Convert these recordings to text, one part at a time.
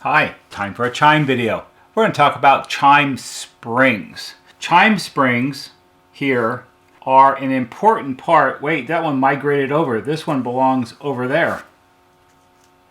Hi, time for a Chime video. We're going to talk about Chime springs. Chime springs here are an important part. Wait, that one migrated over. This one belongs over there.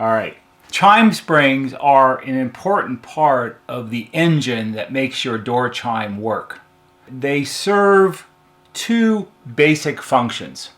All right. Chime springs are an important part of the engine that makes your door chime work. They serve two basic functions.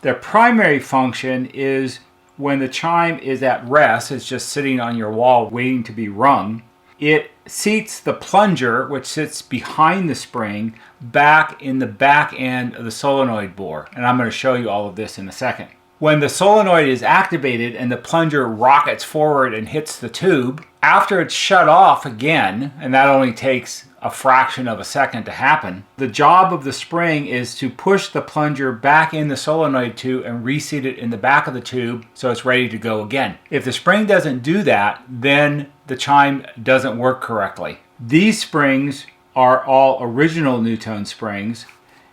Their primary function is when the chime is at rest, it's just sitting on your wall waiting to be rung, it seats the plunger, which sits behind the spring, back in the back end of the solenoid bore. And I'm going to show you all of this in a second. When the solenoid is activated and the plunger rockets forward and hits the tube, after it's shut off again, and that only takes a fraction of a second to happen, the job of the spring is to push the plunger back in the solenoid tube and reseat it in the back of the tube so it's ready to go again. If the spring doesn't do that, then the chime doesn't work correctly. These springs are all original NuTone springs,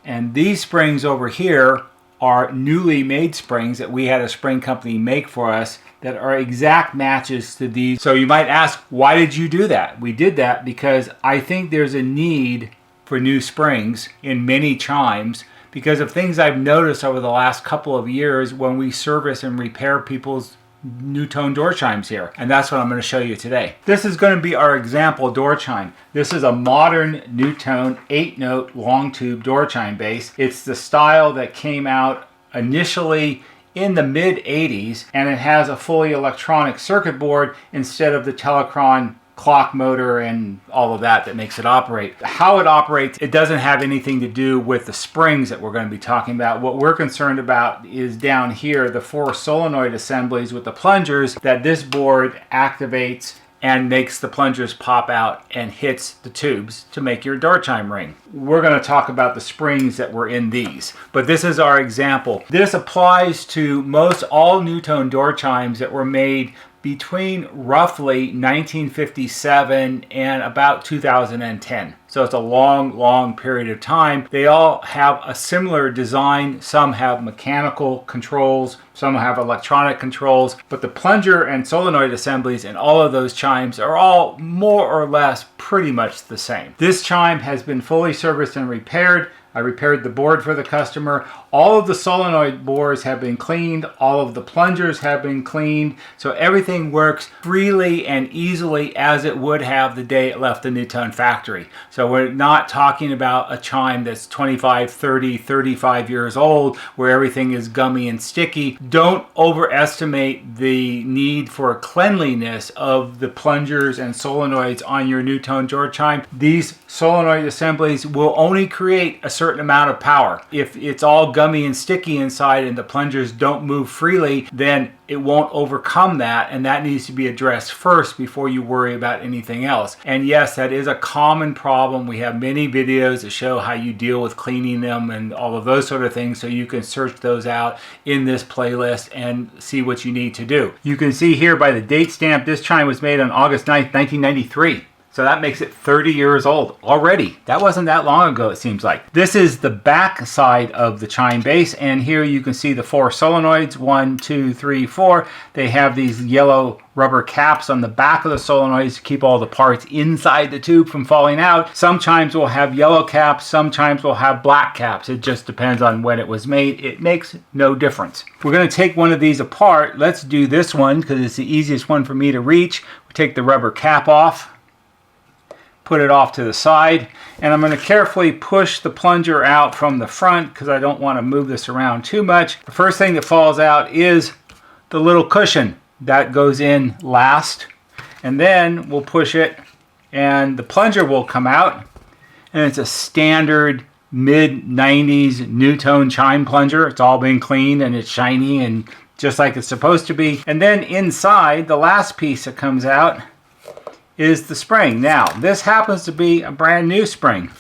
and these springs over here are newly made springs that we had a spring company make for us that are exact matches to these. So you might ask, why did you do that? We did that because I think there's a need for new springs in many chimes because of things I've noticed over the last couple of years when we service and repair people's NuTone door chimes here. And that's what I'm going to show you today. This is going to be our example door chime. This is a modern NuTone 8-note long tube door chime base. It's the style that came out initially in the mid-80s, and it has a fully electronic circuit board instead of the Telecron clock motor and all of that makes it operate. How it operates, it doesn't have anything to do with the springs that we're going to be talking about. What we're concerned about is down here, the 4 solenoid assemblies with the plungers that this board activates and makes the plungers pop out and hits the tubes to make your door chime ring. We're going to talk about the springs that were in these, but this is our example. This applies to most all NuTone door chimes that were made between roughly 1957 and about 2010. So it's a long period of time. They all have a similar design. Some have mechanical controls, some have electronic controls, but the plunger and solenoid assemblies in all of those chimes are all more or less pretty much the same. This chime has been fully serviced and repaired. I repaired the board for the customer. All of the solenoid bores have been cleaned. All of the plungers have been cleaned. So everything works freely and easily as it would have the day it left the NuTone factory. So we're not talking about a chime that's 25, 30, 35 years old where everything is gummy and sticky. Don't overestimate the need for cleanliness of the plungers and solenoids on your NuTone door chime. These solenoid assemblies will only create a certain amount of power. If it's all gummy and sticky inside and the plungers don't move freely, then it won't overcome that, and that needs to be addressed first before you worry about anything else. And yes, that is a common problem. We have many videos that show how you deal with cleaning them and all of those sort of things, so you can search those out in this playlist and see what you need to do. You can see here by the date stamp, this chime was made on August 9th, 1993. So that makes it 30 years old already. That wasn't that long ago, it seems like. This is the back side of the chime base, and here you can see the 4 solenoids, 1, 2, 3, 4. They have these yellow rubber caps on the back of the solenoids to keep all the parts inside the tube from falling out. Some chimes will have yellow caps, some chimes will have black caps. It just depends on when it was made. It makes no difference. We're going to take one of these apart. Let's do this one because it's the easiest one for me to reach. We take the rubber cap off, put it off to the side, and I'm going to carefully push the plunger out from the front because I don't want to move this around too much. The first thing that falls out is the little cushion. That goes in last, and then we'll push it and the plunger will come out, and it's a standard mid-90s NuTone chime plunger. It's all been cleaned and it's shiny and just like it's supposed to be. And then inside, the last piece that comes out is the spring. Now, this happens to be a brand new spring.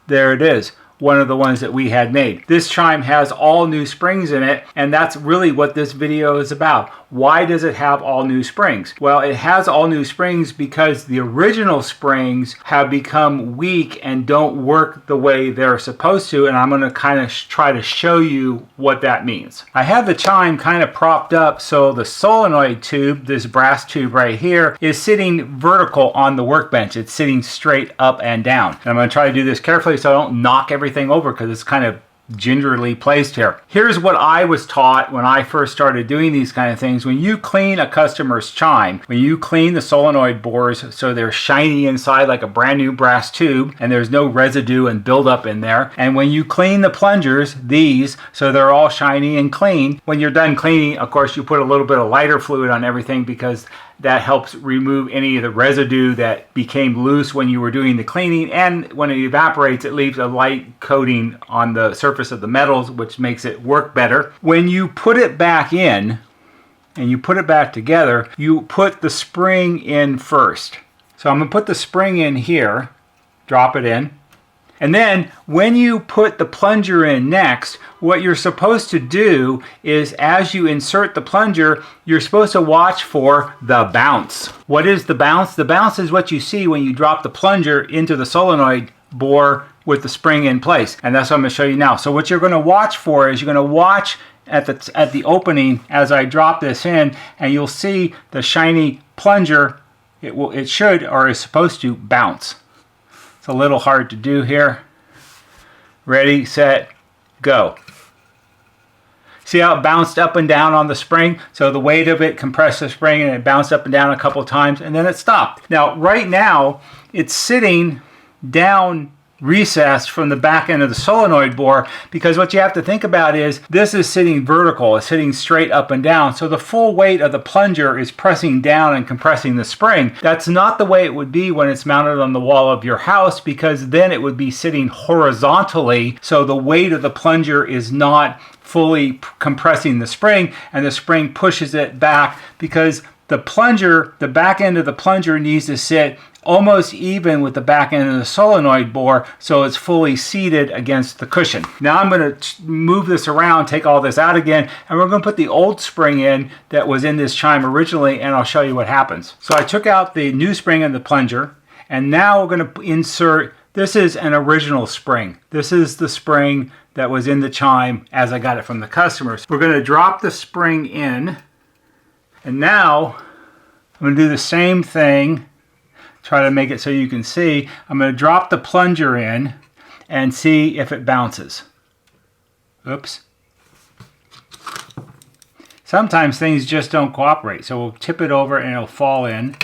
There it is. one of the ones that we had made. This chime has all new springs in it, and that's really what this video is about. Why does it have all new springs? Well, it has all new springs because the original springs have become weak and don't work the way they're supposed to, and I'm going to kind of try to show you what that means. I have the chime kind of propped up so the solenoid tube, this brass tube right here, is sitting vertical on the workbench. It's sitting straight up and down. And I'm going to try to do this carefully so I don't knock everything over because it's kind of gingerly placed here. Here's what I was taught when I first started doing these kind of things. When you clean a customer's chime, when you clean the solenoid bores so they're shiny inside like a brand new brass tube and there's no residue and buildup in there, and when you clean the plungers, these, so they're all shiny and clean, when you're done cleaning, of course, you put a little bit of lighter fluid on everything because that helps remove any of the residue that became loose when you were doing the cleaning, and when it evaporates, it leaves a light coating on the surface of the metals, which makes it work better. When you put it back in and you put it back together, you put the spring in first. So I'm going to put the spring in here, drop it in. And then when you put the plunger in next, what you're supposed to do is as you insert the plunger, you're supposed to watch for the bounce. What is the bounce? The bounce is what you see when you drop the plunger into the solenoid bore with the spring in place. And that's what I'm going to show you now. So what you're going to watch for is you're going to watch at the opening as I drop this in, and you'll see the shiny plunger. It should or is supposed to bounce. It's a little hard to do here. Ready, set, go. See how it bounced up and down on the spring? So the weight of it compressed the spring and it bounced up and down a couple of times and then it stopped. Now, right now, it's sitting down recessed from the back end of the solenoid bore, because what you have to think about is this is sitting vertical, it's sitting straight up and down, so the full weight of the plunger is pressing down and compressing the spring. That's not the way it would be when it's mounted on the wall of your house, because then it would be sitting horizontally, so the weight of the plunger is not fully compressing the spring, and the spring pushes it back because the plunger, the back end of the plunger needs to sit almost even with the back end of the solenoid bore so it's fully seated against the cushion. Now I'm going to move this around, take all this out again, and we're going to put the old spring in that was in this chime originally, and I'll show you what happens. So I took out the new spring in the plunger, and now we're going to insert, this is an original spring. This is the spring that was in the chime as I got it from the customers. We're going to drop the spring in, and now I'm going to do the same thing. Try to make it so you can see. I'm going to drop the plunger in and see if it bounces. Oops. Sometimes things just don't cooperate, so we'll tip it over and it'll fall in.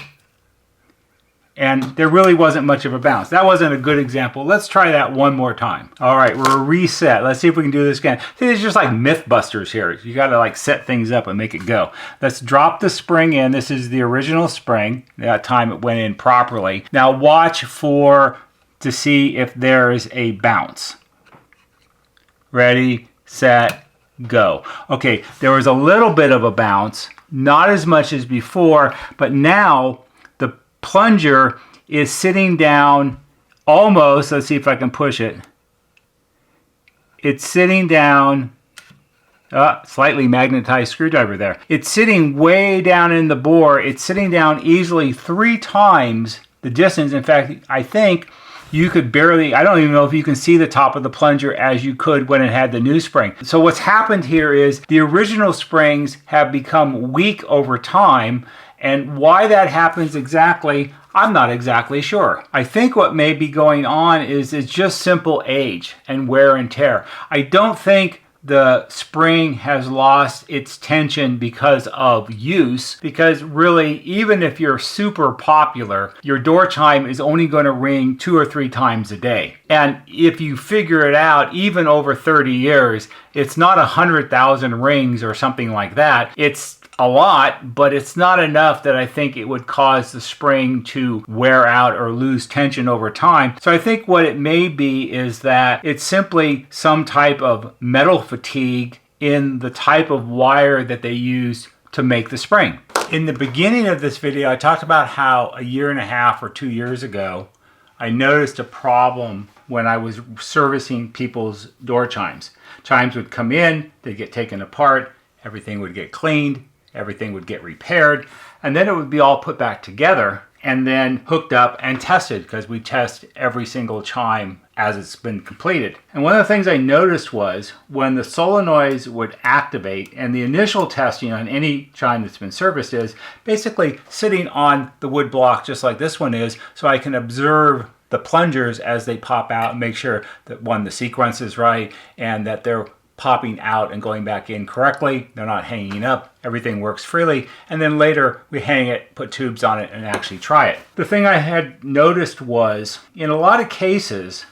And there really wasn't much of a bounce. That wasn't a good example. Let's try that one more time. All right, we're reset. Let's see if we can do this again. See, it's just like Mythbusters here. You got to like set things up and make it go. Let's drop the spring in. This is the original spring. That time it went in properly. Now watch to see if there is a bounce. Ready, set, go. Okay, there was a little bit of a bounce, not as much as before, but now the plunger is sitting down almost, let's see if I can push it. It's sitting down, slightly magnetized screwdriver there. It's sitting way down in the bore. It's sitting down easily 3 times the distance. In fact, I think you could barely, I don't even know if you can see the top of the plunger as you could when it had the new spring. So what's happened here is the original springs have become weak over time, and why that happens exactly, I'm not exactly sure. I think what may be going on is it's just simple age and wear and tear. I don't think the spring has lost its tension because of use, because really, even if you're super popular, your door chime is only going to ring 2 or 3 times a day. And if you figure it out, even over 30 years, it's not 100,000 rings or something like that. It's a lot, but it's not enough that I think it would cause the spring to wear out or lose tension over time. So I think what it may be is that it's simply some type of metal fatigue in the type of wire that they use to make the spring. In the beginning of this video, I talked about how 1.5 or 2 years ago, I noticed a problem when I was servicing people's door chimes. Chimes would come in, they'd get taken apart, everything would get cleaned, everything would get repaired, and then it would be all put back together and then hooked up and tested, because we test every single chime as it's been completed. And one of the things I noticed was when the solenoids would activate, and the initial testing on any chime that's been serviced is basically sitting on the wood block just like this one is, so I can observe the plungers as they pop out and make sure that, one, the sequence is right and that they're popping out and going back in correctly. They're not hanging up. Everything works freely. And then later we hang it, put tubes on it, and actually try it. The thing I had noticed was in a lot of cases,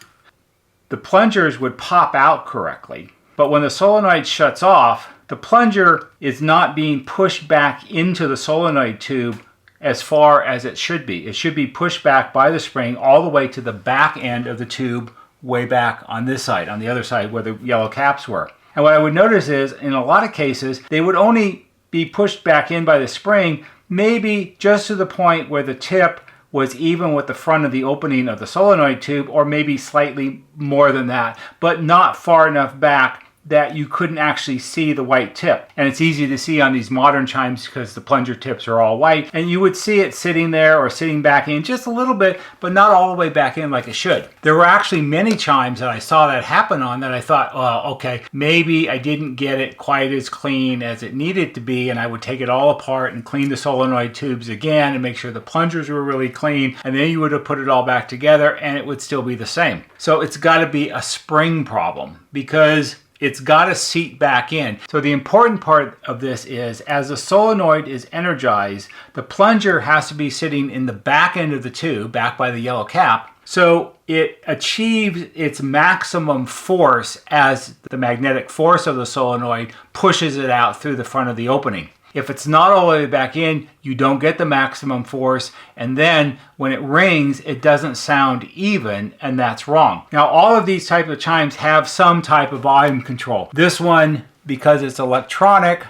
the plungers would pop out correctly. But when the solenoid shuts off, the plunger is not being pushed back into the solenoid tube as far as it should be. It should be pushed back by the spring all the way to the back end of the tube, way back on this side, on the other side where the yellow caps were. And what I would notice is, in a lot of cases, they would only be pushed back in by the spring, maybe just to the point where the tip was even with the front of the opening of the solenoid tube, or maybe slightly more than that, but not far enough back that you couldn't actually see the white tip. And it's easy to see on these modern chimes because the plunger tips are all white, and you would see it sitting there or sitting back in just a little bit, but not all the way back in like it should. There were actually many chimes that I saw that happen on that I thought, well, okay, maybe I didn't get it quite as clean as it needed to be, and I would take it all apart and clean the solenoid tubes again and make sure the plungers were really clean, and then you would have put it all back together and it would still be the same. So it's got to be a spring problem, because it's got to seat back in. So the important part of this is, as the solenoid is energized, the plunger has to be sitting in the back end of the tube, back by the yellow cap, so it achieves its maximum force as the magnetic force of the solenoid pushes it out through the front of the opening. If it's not all the way back in, you don't get the maximum force, and then when it rings, it doesn't sound even, and that's wrong. Now, all of these types of chimes have some type of volume control. This one, because it's electronic,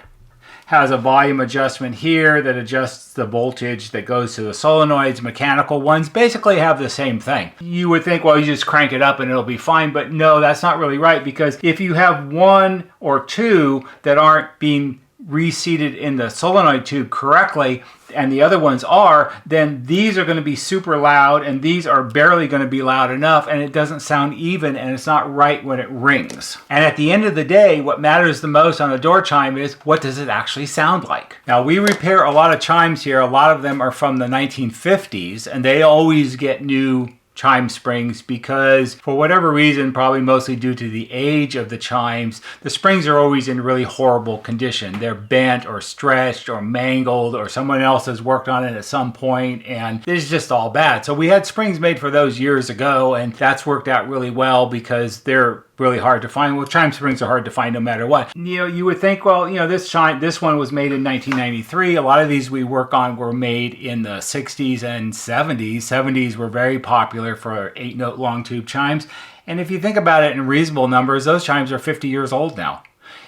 has a volume adjustment here that adjusts the voltage that goes to the solenoids. Mechanical ones basically have the same thing. You would think, well, you just crank it up and it'll be fine, but no, that's not really right, because if you have one or two that aren't being reseated in the solenoid tube correctly, and the other ones are, then these are going to be super loud and these are barely going to be loud enough, and it doesn't sound even, and it's not right when it rings. And at the end of the day, what matters the most on a door chime is, what does it actually sound like? Now, we repair a lot of chimes here. A lot of them are from the 1950s, and they always get new chime springs because, for whatever reason, probably mostly due to the age of the chimes, the springs are always in really horrible condition. They're bent or stretched or mangled, or someone else has worked on it at some point, and it's just all bad. So we had springs made for those years ago, and that's worked out really well because they're really hard to find. Well, chime springs are hard to find no matter what. You know, you would think, well, you know, this one was made in 1993. A lot of these we work on were made in the 60s and 70s. 70s were very popular for 8-note long tube chimes. And if you think about it in reasonable numbers, those chimes are 50 years old now.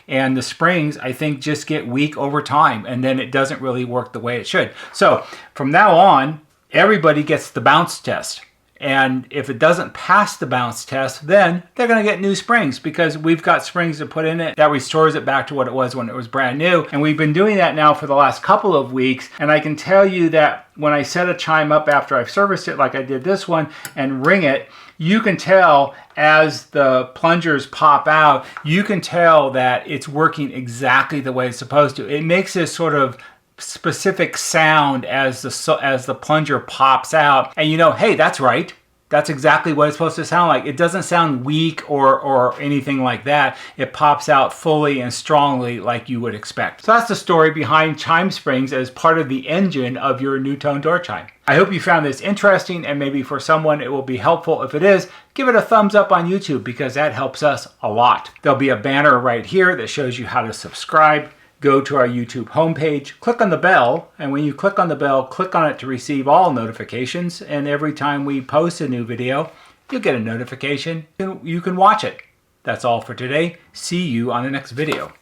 And the springs, I think, just get weak over time, and then it doesn't really work the way it should. So from now on, everybody gets the bounce test. And if it doesn't pass the bounce test, then they're going to get new springs, because we've got springs to put in it that restores it back to what it was when it was brand new. And we've been doing that now for the last couple of weeks. And I can tell you that when I set a chime up after I've serviced it, like I did this one, and ring it, you can tell as the plungers pop out, you can tell that it's working exactly the way it's supposed to. It makes this sort of specific sound as the plunger pops out, and you know, hey, that's right. That's exactly what it's supposed to sound like. It doesn't sound weak or anything like that. It pops out fully and strongly like you would expect. So that's the story behind chime springs as part of the engine of your NuTone door chime. I hope you found this interesting, and maybe for someone it will be helpful. If it is, give it a thumbs up on YouTube, because that helps us a lot. There'll be a banner right here that shows you how to subscribe. Go to our YouTube homepage, click on the bell, and when you click on the bell, click on it to receive all notifications, and every time we post a new video, you'll get a notification. You can watch it. That's all for today. See you on the next video.